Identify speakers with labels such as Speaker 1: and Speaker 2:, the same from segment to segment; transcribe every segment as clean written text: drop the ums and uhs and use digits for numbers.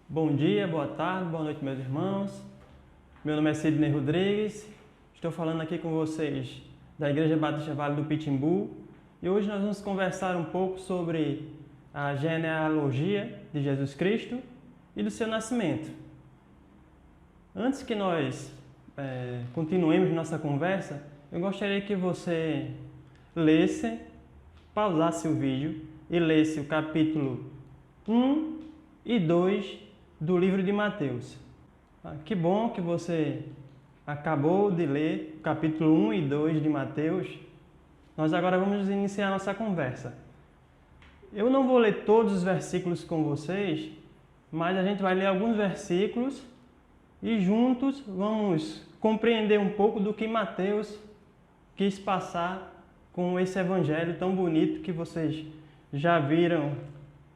Speaker 1: Bom dia, boa tarde, boa noite, meus irmãos. Meu nome é Sidney Rodrigues. Estou falando aqui com vocês da Igreja Batista Vale do Pitimbu. E hoje nós vamos conversar um pouco sobre a genealogia de Jesus Cristo e do seu nascimento. Antes que nós continuemos nossa conversa, eu gostaria que você lesse, pausasse o vídeo e lesse o capítulo 1 e 2 do livro de Mateus. Que bom que você acabou de ler o capítulo 1 e 2 de Mateus. Nós agora vamos iniciar nossa conversa. Eu não vou ler todos os versículos com vocês, mas a gente vai ler alguns versículos e juntos vamos compreender um pouco do que Mateus quis passar com esse evangelho tão bonito que vocês já viram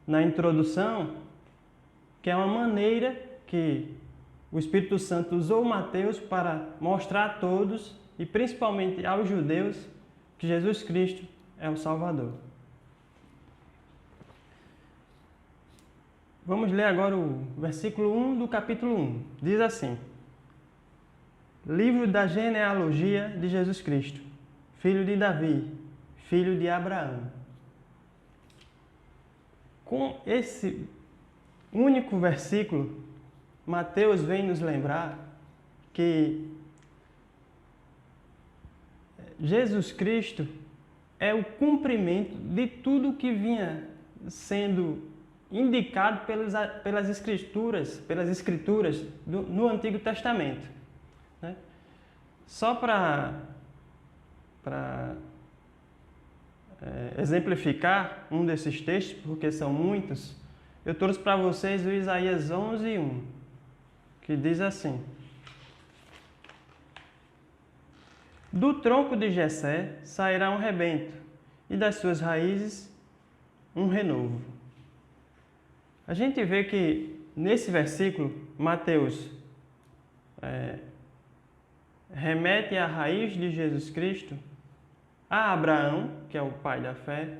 Speaker 1: na introdução, que é uma maneira que o Espírito Santo usou Mateus para mostrar a todos, e principalmente aos judeus, que Jesus Cristo é o Salvador. Vamos ler agora o versículo 1 do capítulo 1. Diz assim: Livro da genealogia de Jesus Cristo, filho de Davi, filho de Abraão. Com esse único versículo, Mateus vem nos lembrar que Jesus Cristo é o cumprimento de tudo que vinha sendo indicado pelas escrituras no Antigo Testamento. Né? Só para exemplificar um desses textos, porque são muitos, eu trouxe para vocês o Isaías 11:1, que diz assim: Do tronco de Jessé sairá um rebento, e das suas raízes um renovo. A gente vê que nesse versículo, Mateus remete à raiz de Jesus Cristo, a Abraão, que é o pai da fé,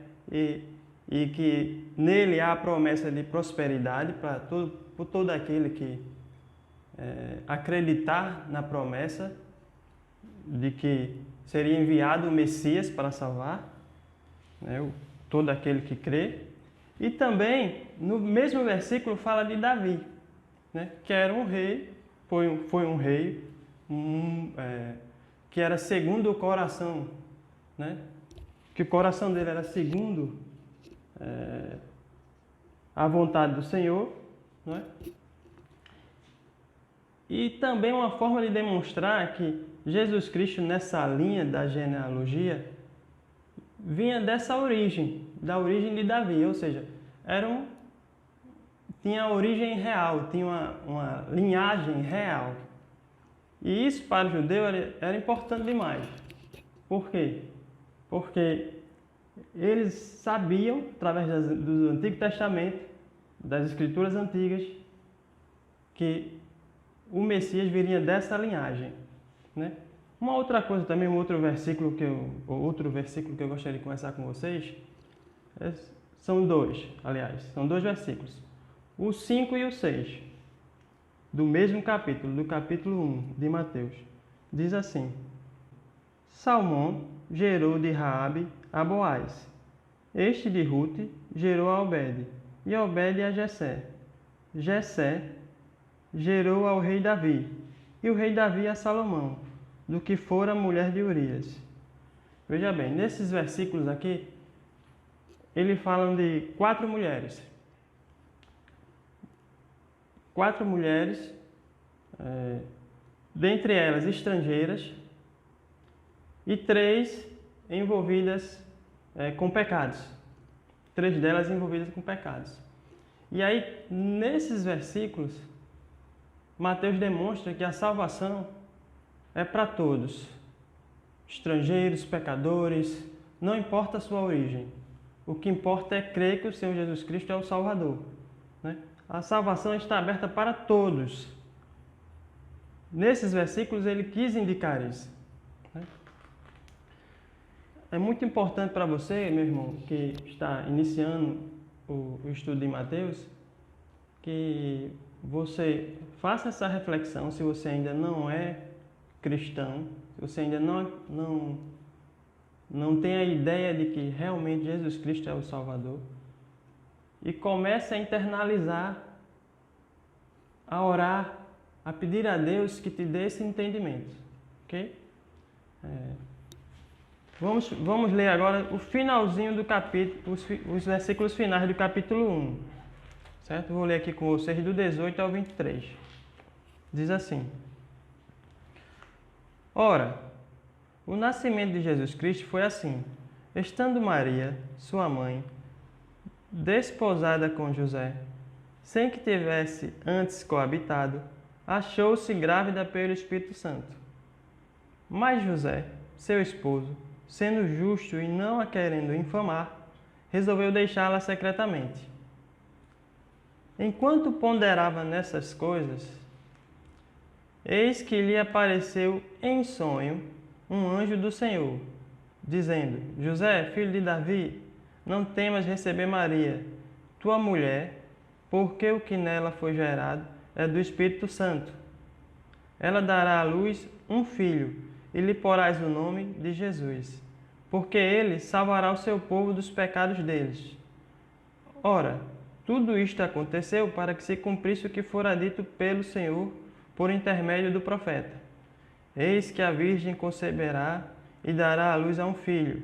Speaker 1: e que nele há a promessa de prosperidade por todo aquele que acreditar na promessa de que seria enviado o Messias para salvar, né, todo aquele que crê. E também, no mesmo versículo, fala de Davi, né, que era um rei, foi um rei que era segundo o coração, né, que o coração dele era segundo a vontade do Senhor, não é? E também uma forma de demonstrar que Jesus Cristo, nessa linha da genealogia, vinha dessa origem, da origem de Davi, ou seja, tinha a origem real, tinha uma linhagem real. E isso para o judeu era importante demais. Por quê? Porque eles sabiam, através do Antigo Testamento, das Escrituras Antigas, que o Messias viria dessa linhagem, né? Uma outra coisa também, outro versículo que eu gostaria de conversar com vocês, são dois versículos, o 5 e o 6, do mesmo capítulo, do capítulo 1 de Mateus. Diz assim: Salmão gerou de Raabe a Boaz, este de Rute gerou a Obed, e Obed a Jessé. Jessé gerou ao rei Davi, e o rei Davi a Salomão, do que fora mulher de Urias. Veja bem, nesses versículos aqui, ele fala de 4 mulheres. 4 mulheres, dentre elas estrangeiras, e 3 envolvidas com pecados. 3 delas envolvidas com pecados. E aí, nesses versículos, Mateus demonstra que a salvação é para todos, estrangeiros, pecadores, não importa a sua origem. O que importa é crer que o Senhor Jesus Cristo é o Salvador, né? A salvação está aberta para todos. Nesses versículos ele quis indicar isso, né? É muito importante para você, meu irmão, que está iniciando o estudo de Mateus, que você faça essa reflexão se você ainda não é cristão, se você ainda não tem a ideia de que realmente Jesus Cristo é o Salvador, e comece a internalizar, a orar, a pedir a Deus que te dê esse entendimento, ok? Vamos ler agora o finalzinho do capítulo, os versículos finais do capítulo 1, certo? Vou ler aqui com vocês do 18 ao 23. Diz assim: Ora, o nascimento de Jesus Cristo foi assim: estando Maria, sua mãe, desposada com José, sem que tivesse antes coabitado, achou-se grávida pelo Espírito Santo. Mas José, seu esposo, sendo justo e não a querendo infamar, resolveu deixá-la secretamente. Enquanto ponderava nessas coisas, eis que lhe apareceu em sonho um anjo do Senhor, dizendo: José, filho de Davi, não temas receber Maria, tua mulher, porque o que nela foi gerado é do Espírito Santo. Ela dará à luz um filho, e lhe porás o nome de Jesus, porque ele salvará o seu povo dos pecados deles. Ora, tudo isto aconteceu para que se cumprisse o que fora dito pelo Senhor por intermédio do profeta. Eis que a Virgem conceberá e dará à luz a um filho,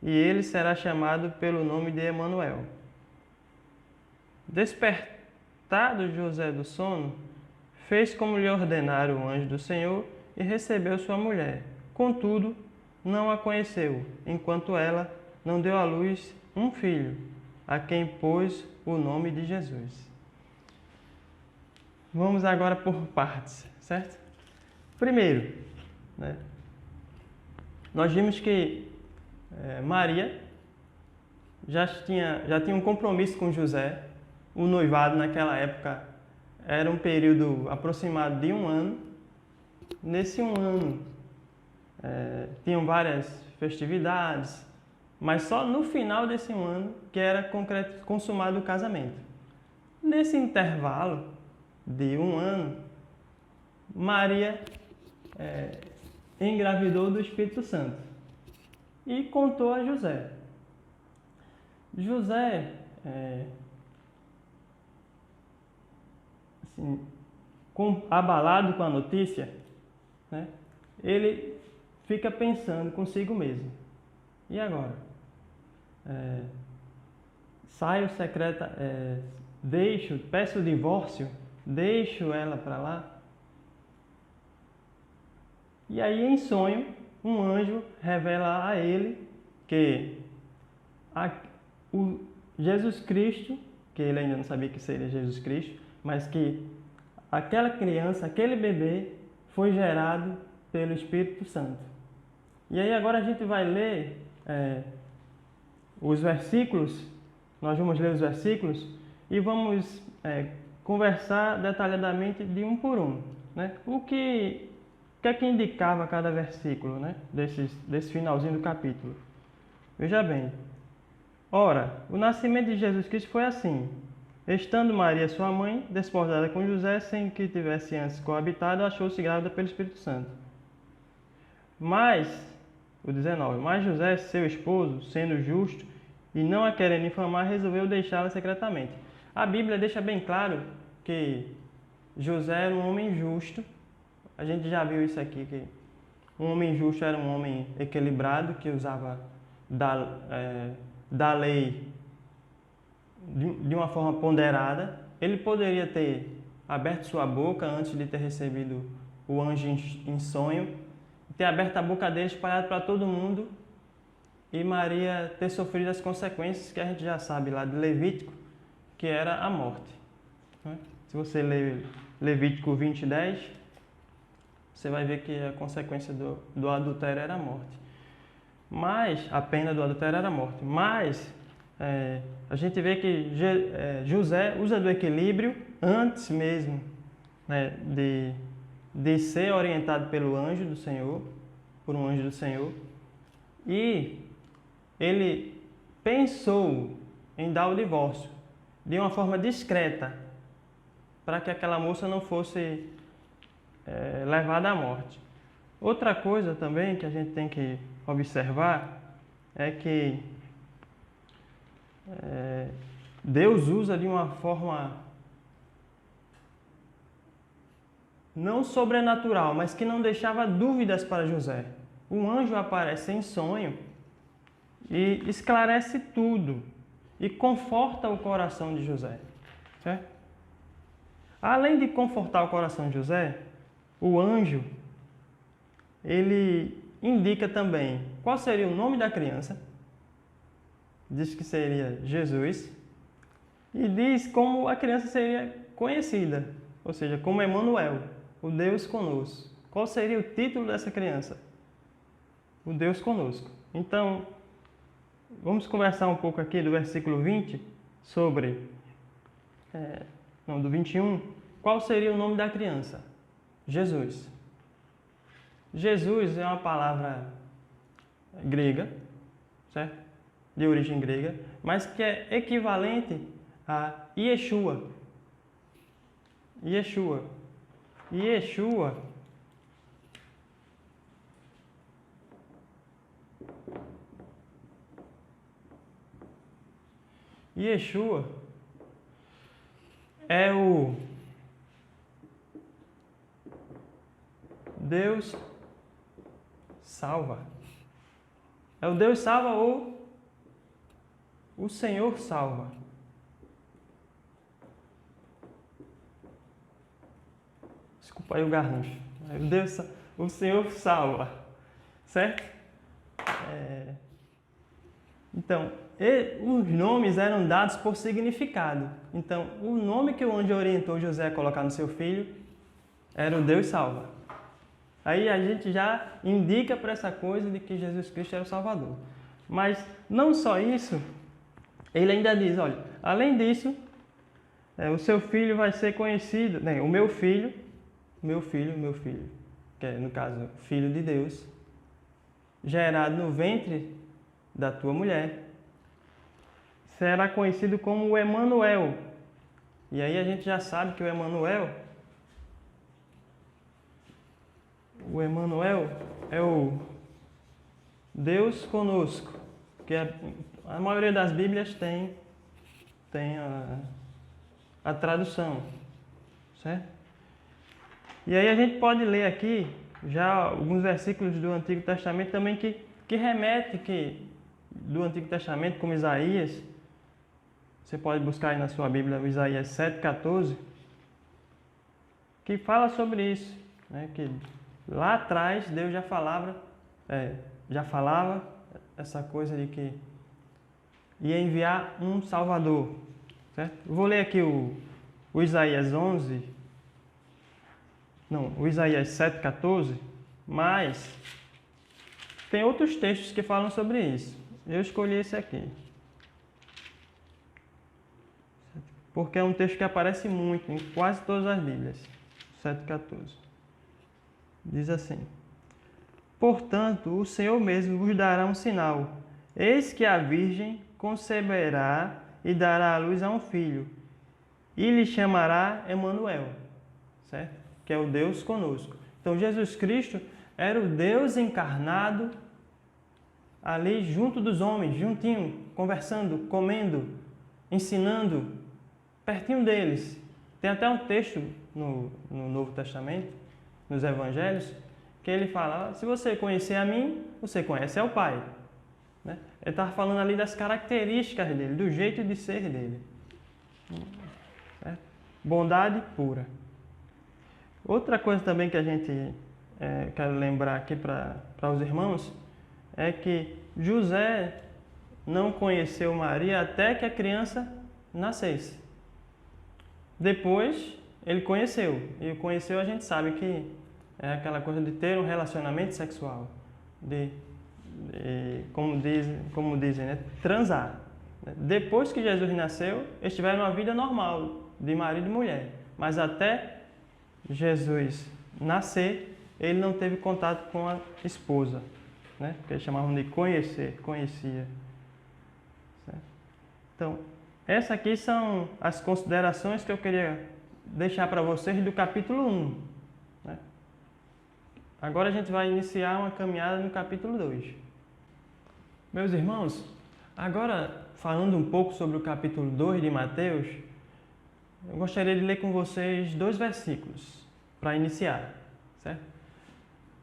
Speaker 1: e ele será chamado pelo nome de Emanuel. Despertado José do sono, fez como lhe ordenara o anjo do Senhor e recebeu sua mulher. Contudo, não a conheceu, enquanto ela não deu à luz um filho, a quem pôs o nome de Jesus. Vamos agora por partes, certo? Primeiro, nós vimos que Maria já tinha um compromisso com José. O noivado naquela época era um período aproximado de 1 ano. Nesse 1 ano, tinham várias festividades, mas só no final desse 1 ano que era consumado o casamento. Nesse intervalo de 1 ano, Maria engravidou do Espírito Santo e contou a José. José, abalado com a notícia, ele fica pensando consigo mesmo: e agora? Saio secreta, peço o divórcio, deixo ela para lá? E aí, em sonho, um anjo revela a ele que o Jesus Cristo, que ele ainda não sabia que seria Jesus Cristo, mas que aquela criança, aquele bebê, foi gerado pelo Espírito Santo. E aí agora a gente vai ler os versículos, nós vamos ler os versículos e vamos conversar detalhadamente de um por um. O que é que indicava cada versículo, desse finalzinho do capítulo? Veja bem. Ora, o nascimento de Jesus Cristo foi assim: estando Maria, sua mãe, desposada com José, sem que tivesse antes coabitado, achou-se grávida pelo Espírito Santo. Mas, o 19, mas José, seu esposo, sendo justo e não a querendo infamar, resolveu deixá-la secretamente. A Bíblia deixa bem claro que José era um homem justo. A gente já viu isso aqui, que um homem justo era um homem equilibrado, que usava da lei de uma forma ponderada. Ele poderia ter aberto sua boca antes de ter recebido o anjo em sonho, ter aberto a boca dele, espalhado para todo mundo, e Maria ter sofrido as consequências que a gente já sabe lá de Levítico, que era a morte. Se você ler Levítico 20:10, você vai ver que a consequência do adultério era a morte. Mas a pena do adultério era a morte. Mas a gente vê que José usa do equilíbrio antes mesmo de ser orientado pelo anjo do Senhor, por um anjo do Senhor, e ele pensou em dar o divórcio de uma forma discreta, para que aquela moça não fosse levada à morte. Outra coisa também que a gente tem que observar é que Deus usa de uma forma não sobrenatural, mas que não deixava dúvidas para José. Um anjo aparece em sonho e esclarece tudo e conforta o coração de José. Certo? Além de confortar o coração de José, o anjo, ele indica também qual seria o nome da criança, diz que seria Jesus, e diz como a criança seria conhecida, ou seja, como Emanuel, o Deus conosco. Qual seria o título dessa criança? O Deus conosco. Então, vamos conversar um pouco aqui do versículo 20 sobre, do 21, qual seria o nome da criança? Jesus. Jesus é uma palavra grega, certo? De origem grega, mas que é equivalente a Yeshua. Yeshua. Yeshua Yeshua é o Deus salva. É o Deus salva ou o Senhor salva. Desculpa aí o garrancho. O Senhor salva. Certo? Então, os nomes eram dados por significado. Então, o nome que o anjo orientou José a colocar no seu filho era o Deus salva. Aí a gente já indica para essa coisa de que Jesus Cristo era o Salvador. Mas não só isso, ele ainda diz, olha, além disso, o seu filho vai ser conhecido, né, o meu filho, que é, no caso, filho de Deus, gerado no ventre da tua mulher, será conhecido como o Emanuel. E aí a gente já sabe que o Emanuel é o Deus conosco, que a maioria das Bíblias tem a tradução, certo? E aí a gente pode ler aqui já alguns versículos do Antigo Testamento também que remete do Antigo Testamento, como Isaías. Você pode buscar aí na sua Bíblia o Isaías 7,14, que fala sobre isso, né? Que lá atrás Deus já falava essa coisa de que ia enviar um Salvador, certo? Eu vou ler aqui o Isaías 7,14, mas tem outros textos que falam sobre isso. Eu escolhi esse aqui, porque é um texto que aparece muito em quase todas as Bíblias. 7,14. Diz assim: portanto, o Senhor mesmo vos dará um sinal. Eis que a Virgem conceberá e dará à luz a um filho, e lhe chamará Emanuel, certo? Que é o Deus conosco. Então, Jesus Cristo era o Deus encarnado ali junto dos homens, juntinho, conversando, comendo, ensinando, pertinho deles. Tem até um texto no Novo Testamento, nos Evangelhos, que ele fala, se você conhecer a mim, você conhece ao Pai. Né? Ele estava falando ali das características dele, do jeito de ser dele. Bondade pura. Outra coisa também que a gente quer lembrar aqui para os irmãos é que José não conheceu Maria até que a criança nascesse. Depois ele conheceu, e o conheceu a gente sabe que é aquela coisa de ter um relacionamento sexual, como dizem, né? Transar. Depois que Jesus nasceu, eles tiveram uma vida normal, de marido e mulher, mas até Jesus nascer, ele não teve contato com a esposa, né? Que eles chamavam de conhecia. Certo? Então, essas aqui são as considerações que eu queria deixar para vocês do capítulo 1. Né? Agora a gente vai iniciar uma caminhada no capítulo 2. Meus irmãos, agora falando um pouco sobre o capítulo 2 de Mateus, eu gostaria de ler com vocês 2 versículos para iniciar, certo?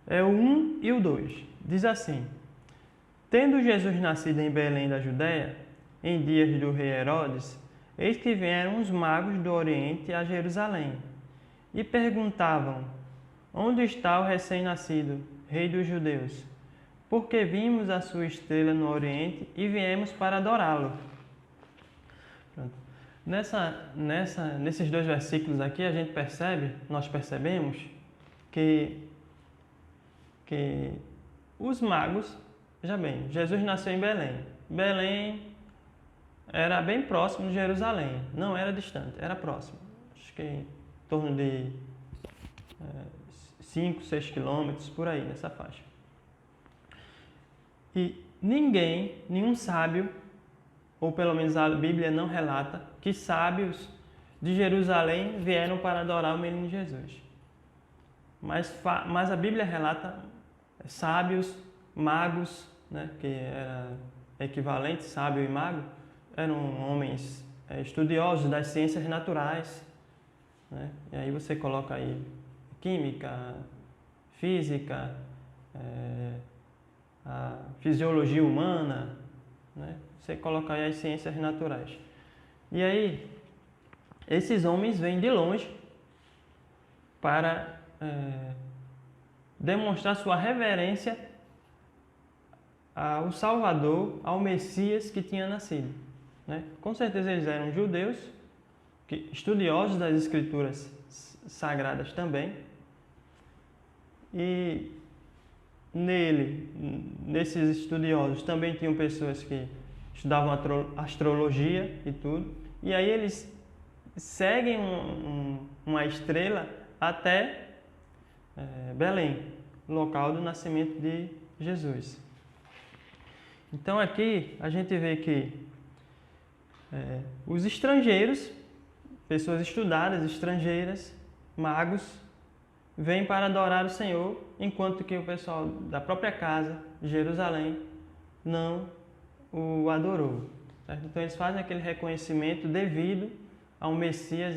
Speaker 1: É o 1 e o 2. Diz assim: Tendo Jesus nascido em Belém da Judéia, em dias do rei Herodes, eis que vieram os magos do Oriente a Jerusalém e perguntavam: Onde está o recém-nascido, rei dos judeus? Porque vimos a sua estrela no Oriente e viemos para adorá-lo. Nesses 2 versículos aqui, nós percebemos que os magos, veja bem, Jesus nasceu em Belém. Belém era bem próximo de Jerusalém, não era distante, era próximo. Acho que em torno de 5, 6 quilômetros, por aí, nessa faixa. E nenhum sábio, ou pelo menos a Bíblia não relata, que sábios de Jerusalém vieram para adorar o menino Jesus. Mas a Bíblia relata sábios, magos, né, que era equivalente, sábio e mago, eram homens estudiosos das ciências naturais. Né? E aí você coloca aí química, física, a fisiologia humana, né? Você coloca aí as ciências naturais. E aí, esses homens vêm de longe para demonstrar sua reverência ao Salvador, ao Messias que tinha nascido. Né? Com certeza eles eram judeus, estudiosos das Escrituras Sagradas também. E nesses estudiosos também tinham pessoas que estudavam astrologia e tudo. E aí eles seguem uma estrela até Belém, local do nascimento de Jesus. Então aqui a gente vê que os estrangeiros, pessoas estudadas, estrangeiras, magos, vêm para adorar o Senhor, enquanto que o pessoal da própria casa de Jerusalém não o adorou. Certo? Então eles fazem aquele reconhecimento devido ao Messias,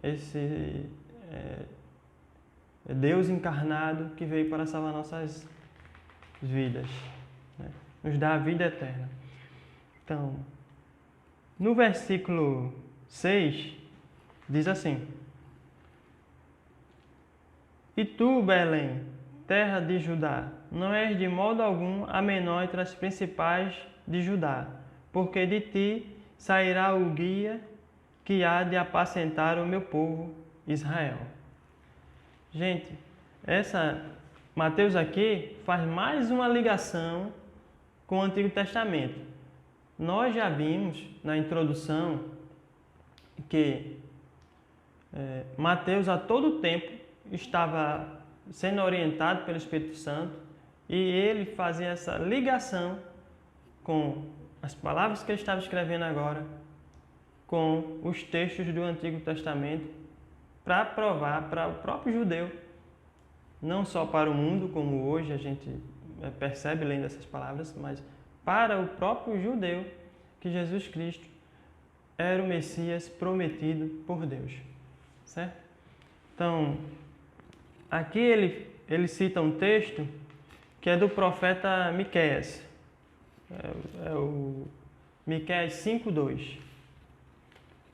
Speaker 1: esse Deus encarnado que veio para salvar nossas vidas, né? Nos dá a vida eterna. Então, no versículo 6, diz assim: E tu, Belém, terra de Judá, não és de modo algum a menor entre as principais de Judá, porque de ti sairá o guia que há de apacentar o meu povo Israel. Gente, Mateus aqui faz mais uma ligação com o Antigo Testamento. Nós já vimos na introdução que Mateus a todo tempo estava sendo orientado pelo Espírito Santo e ele fazia essa ligação com as palavras que ele estava escrevendo agora, com os textos do Antigo Testamento, para provar para o próprio judeu, não só para o mundo, como hoje a gente percebe lendo essas palavras, mas para o próprio judeu, que Jesus Cristo era o Messias prometido por Deus, certo? Então, aqui ele cita um texto que é do profeta Miqueias, é o Miqueias 5:2.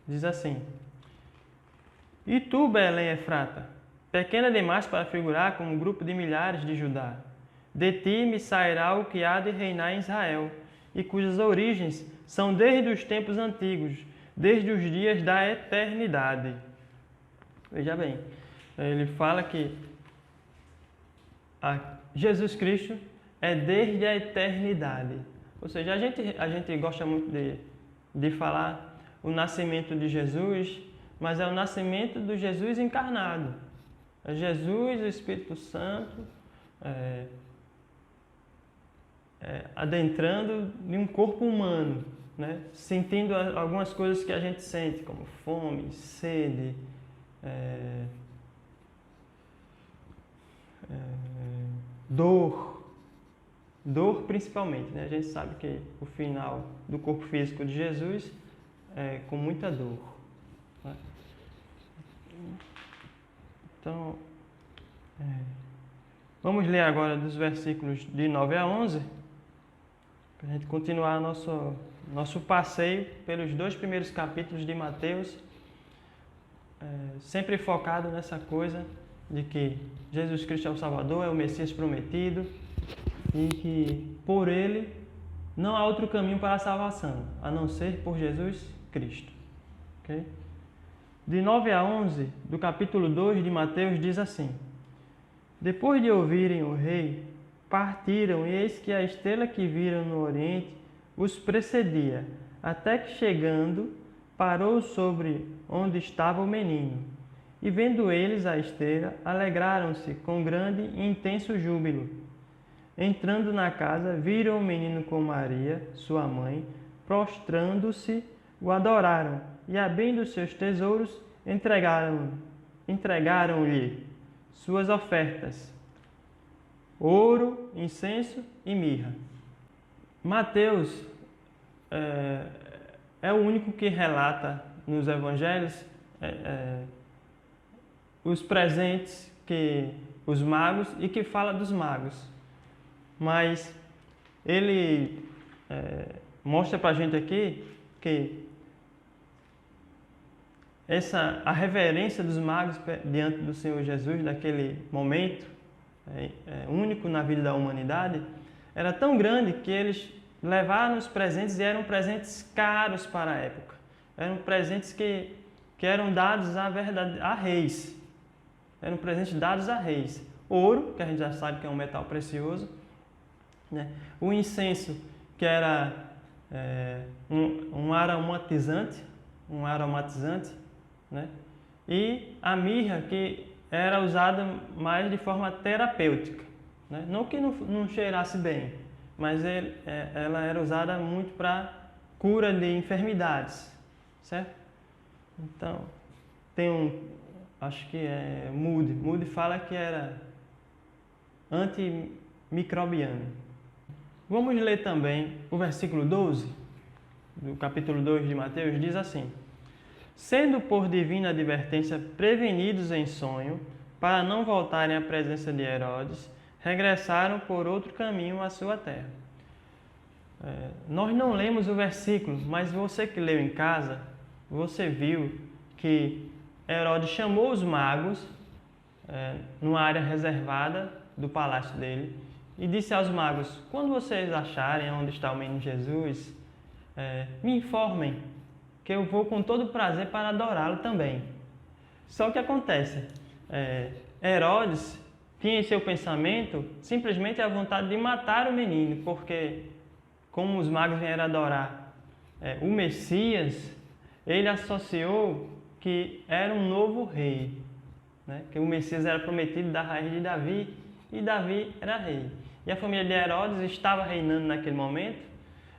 Speaker 1: Diz assim: E tu, Belém Efrata, pequena demais para figurar como um grupo de milhares de Judá, de ti me sairá o que há de reinar em Israel, e cujas origens são desde os tempos antigos, desde os dias da eternidade. Veja bem, ele fala que Jesus Cristo é desde a eternidade. Ou seja, a gente gosta muito de falar o nascimento de Jesus, mas é o nascimento do Jesus encarnado. É Jesus, o Espírito Santo, adentrando em um corpo humano, né, sentindo algumas coisas que a gente sente, como fome, sede, dor principalmente, né? A gente sabe que o final do corpo físico de Jesus é com muita dor, né? Então, vamos ler agora dos versículos de 9 a 11, para a gente continuar nosso passeio pelos 2 primeiros capítulos de Mateus, sempre focado nessa coisa de que Jesus Cristo é o Salvador, é o Messias prometido, e que por Ele não há outro caminho para a salvação, a não ser por Jesus Cristo. Okay? De 9 a 11, do capítulo 2 de Mateus, diz assim: Depois de ouvirem o rei, partiram, e eis que a estrela que viram no oriente os precedia, até que chegando, parou sobre onde estava o menino. E vendo eles a estrela, alegraram-se com grande e intenso júbilo. Entrando na casa, viram o menino com Maria, sua mãe, prostrando-se, o adoraram, e abrindo seus tesouros, entregaram-lhe suas ofertas: ouro, incenso e mirra. Mateus é o único que relata nos evangelhos os presentes que os magos e que fala dos magos. Mas ele mostra para a gente aqui que a reverência dos magos diante do Senhor Jesus, naquele momento único na vida da humanidade, era tão grande que eles levaram os presentes e eram presentes caros para a época. Eram presentes que eram dados a reis. Eram presentes dados a reis. Ouro, que a gente já sabe que é um metal precioso, né? O incenso, que era um aromatizante, né? E a mirra, que era usada mais de forma terapêutica, né? Não que não cheirasse bem, mas ela era usada muito para cura de enfermidades, certo? Então, acho que é Moody fala que era antimicrobiano. Vamos ler também o versículo 12, do capítulo 2 de Mateus, diz assim: Sendo por divina advertência prevenidos em sonho, para não voltarem à presença de Herodes, regressaram por outro caminho à sua terra. Nós não lemos o versículo, mas você que leu em casa, você viu que Herodes chamou os magos numa área reservada do palácio dele e disse aos magos: quando vocês acharem onde está o menino Jesus, me informem, que eu vou com todo prazer para adorá-lo também. Só que acontece, Herodes tinha em seu pensamento simplesmente a vontade de matar o menino, porque como os magos vieram adorar o Messias, ele associou que era um novo rei, né? Que o Messias era prometido da raiz de Davi, e Davi era rei. E a família de Herodes estava reinando naquele momento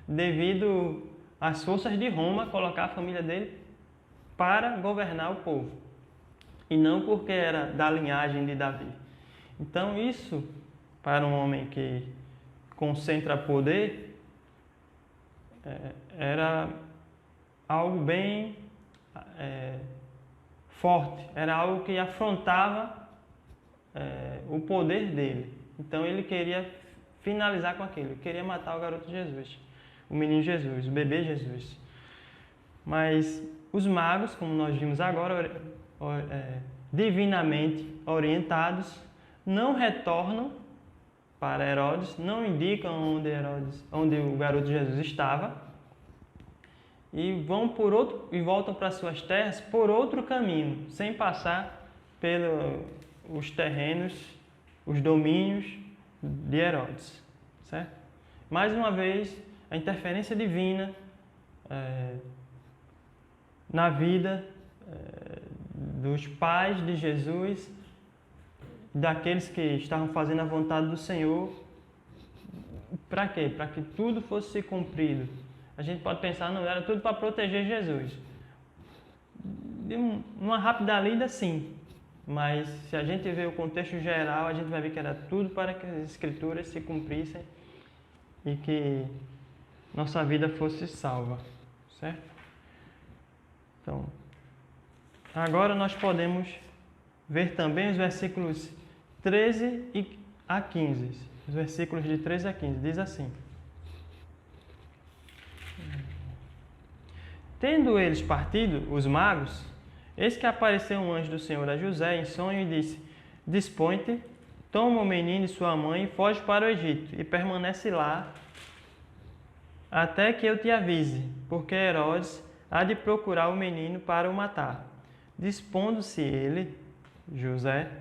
Speaker 1: devido às forças de Roma colocar a família dele para governar o povo, e não porque era da linhagem de Davi. Então isso, para um homem que concentra poder, era algo bem forte, era algo que afrontava o poder dele. Então ele queria finalizar com aquilo, queria matar o garoto Jesus, o menino Jesus, o bebê Jesus. Mas os magos, como nós vimos agora, divinamente orientados, não retornam para Herodes, não indicam onde o garoto Jesus estava, e voltam para suas terras por outro caminho, sem passar pelos terrenos, os domínios de Herodes, certo? Mais uma vez, a interferência divina na vida dos pais de Jesus, daqueles que estavam fazendo a vontade do Senhor. Para quê? Para que tudo fosse cumprido a gente pode pensar, não, era tudo para proteger Jesus. De uma rápida lida, sim. Mas se a gente ver o contexto geral, a gente vai ver que era tudo para que as Escrituras se cumprissem e que nossa vida fosse salva, certo? Então, agora nós podemos ver também os versículos 13 a 15. Os versículos de 13 a 15. Diz assim: Tendo eles partido, os magos, eis que apareceu um anjo do Senhor a José em sonho e disse: Dispõe-te, toma o menino e sua mãe e foge para o Egito, e permanece lá até que eu te avise, porque Herodes há de procurar o menino para o matar. Dispondo-se ele, José,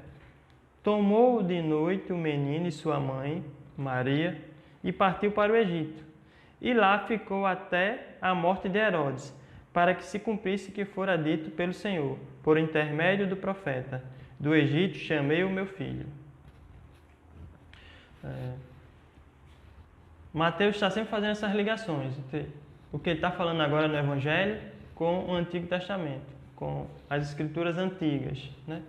Speaker 1: tomou de noite o menino e sua mãe, Maria, e partiu para o Egito. E lá ficou até a morte de Herodes, para que se cumprisse o que fora dito pelo Senhor, por intermédio do profeta: Do Egito chamei o meu filho. Mateus está sempre fazendo essas ligações entre o que ele está falando agora no Evangelho com o Antigo Testamento, com as Escrituras antigas, né?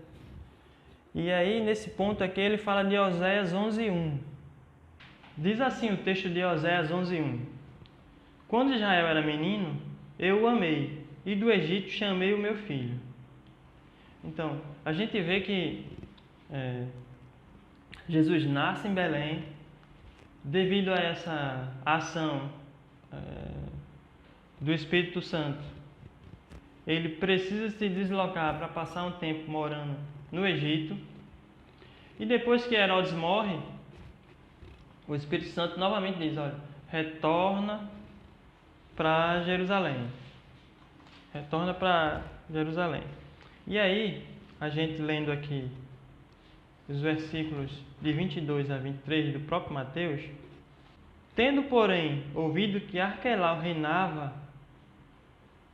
Speaker 1: E aí, nesse ponto aqui, ele fala de Oséias 11:1. Diz assim o texto de Oséias 11:1: Quando Israel era menino, eu o amei, e do Egito chamei o meu filho. Então, a gente vê que Jesus nasce em Belém devido a essa ação do Espírito Santo. Ele precisa se deslocar para passar um tempo morando no Egito. E depois que Herodes morre, o Espírito Santo novamente diz: olha, retorna para Jerusalém. Retorna para Jerusalém. E aí, a gente lendo aqui os versículos de 22 a 23 do próprio Mateus: Tendo, porém, ouvido que Arquelau reinava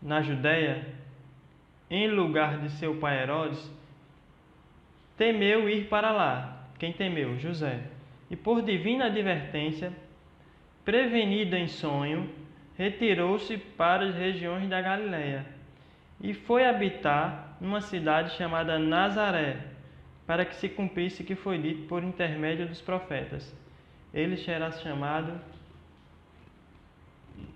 Speaker 1: na Judéia, em lugar de seu pai Herodes, temeu ir para lá. Quem temeu? José. E por divina advertência, prevenido em sonho, retirou-se para as regiões da Galiléia e foi habitar numa cidade chamada Nazaré, para que se cumprisse o que foi dito por intermédio dos profetas: ele será chamado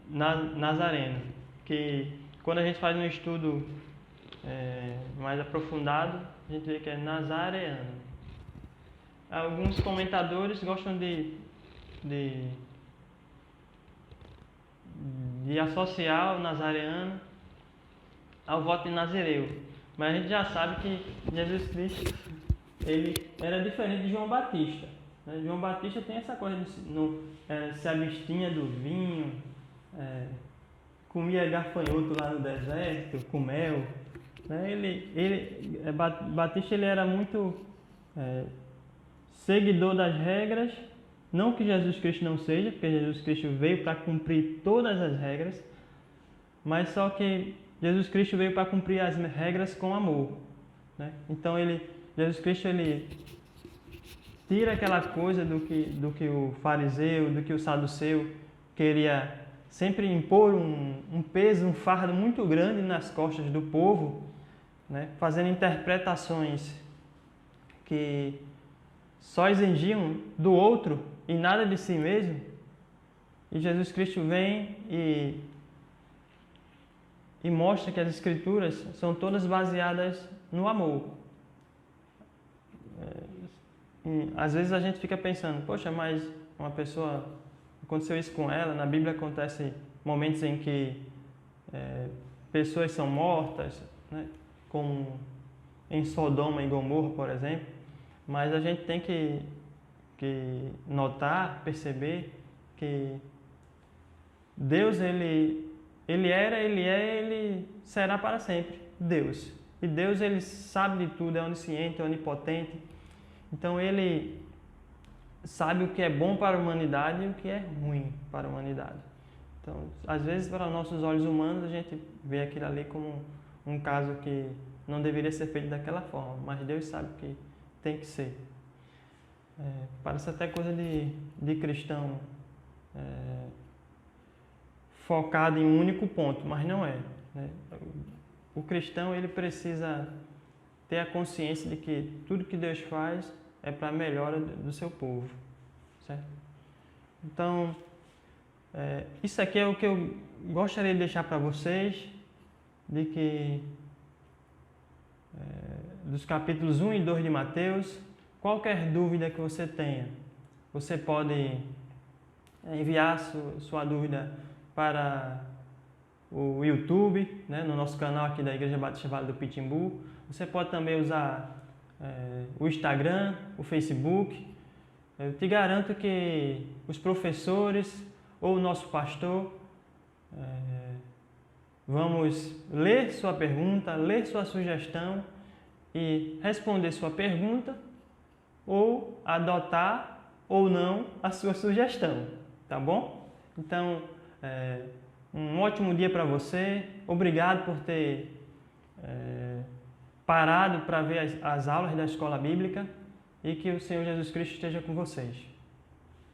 Speaker 1: Nazareno, que quando a gente faz um estudo mais aprofundado, a gente vê que é nazareano. Alguns comentadores gostam de associar o nazareano ao voto de Nazireu, mas a gente já sabe que Jesus Cristo ele era diferente de João Batista. João Batista tem essa coisa de se abstinha do vinho, comia gafanhoto lá no deserto, com mel. Batista ele era muito seguidor das regras, não que Jesus Cristo não seja, porque Jesus Cristo veio para cumprir todas as regras, mas só que Jesus Cristo veio para cumprir as regras com amor, né? Então Jesus Cristo ele tira aquela coisa do que o fariseu, do que o saduceu queria sempre impor um peso, um fardo muito grande nas costas do povo, né? Fazendo interpretações que só exigiam do outro e nada de si mesmo. E Jesus Cristo vem e mostra que as Escrituras são todas baseadas no amor. Às vezes a gente fica pensando: poxa, mas uma pessoa, aconteceu isso com ela. Na Bíblia acontece momentos em que pessoas são mortas, né? Como em Sodoma e Gomorra, por exemplo. Mas a gente tem que notar, perceber que Deus ele era, ele é, ele será para sempre Deus. E Deus ele sabe de tudo, é onisciente, é onipotente. Então ele sabe o que é bom para a humanidade e o que é ruim para a humanidade. Então, às vezes, para nossos olhos humanos, a gente vê aquilo ali como um caso que não deveria ser feito daquela forma, mas Deus sabe que tem que ser. Parece até coisa de cristão focado em um único ponto, mas não é, né? O cristão, ele precisa ter a consciência de que tudo que Deus faz é para a melhora do seu povo, certo? Então, isso aqui é o que eu gostaria de deixar para vocês, de que dos capítulos 1 e 2 de Mateus. Qualquer dúvida que você tenha, você pode enviar sua dúvida para o YouTube, né, no nosso canal aqui da Igreja Batista Vale do Pitimbu. Você pode também usar o Instagram, o Facebook. Eu te garanto que os professores ou o nosso pastor vamos ler sua pergunta, ler sua sugestão e responder sua pergunta ou adotar ou não a sua sugestão, tá bom? Então, um ótimo dia para você. Obrigado por ter parado para ver as aulas da Escola Bíblica e que o Senhor Jesus Cristo esteja com vocês.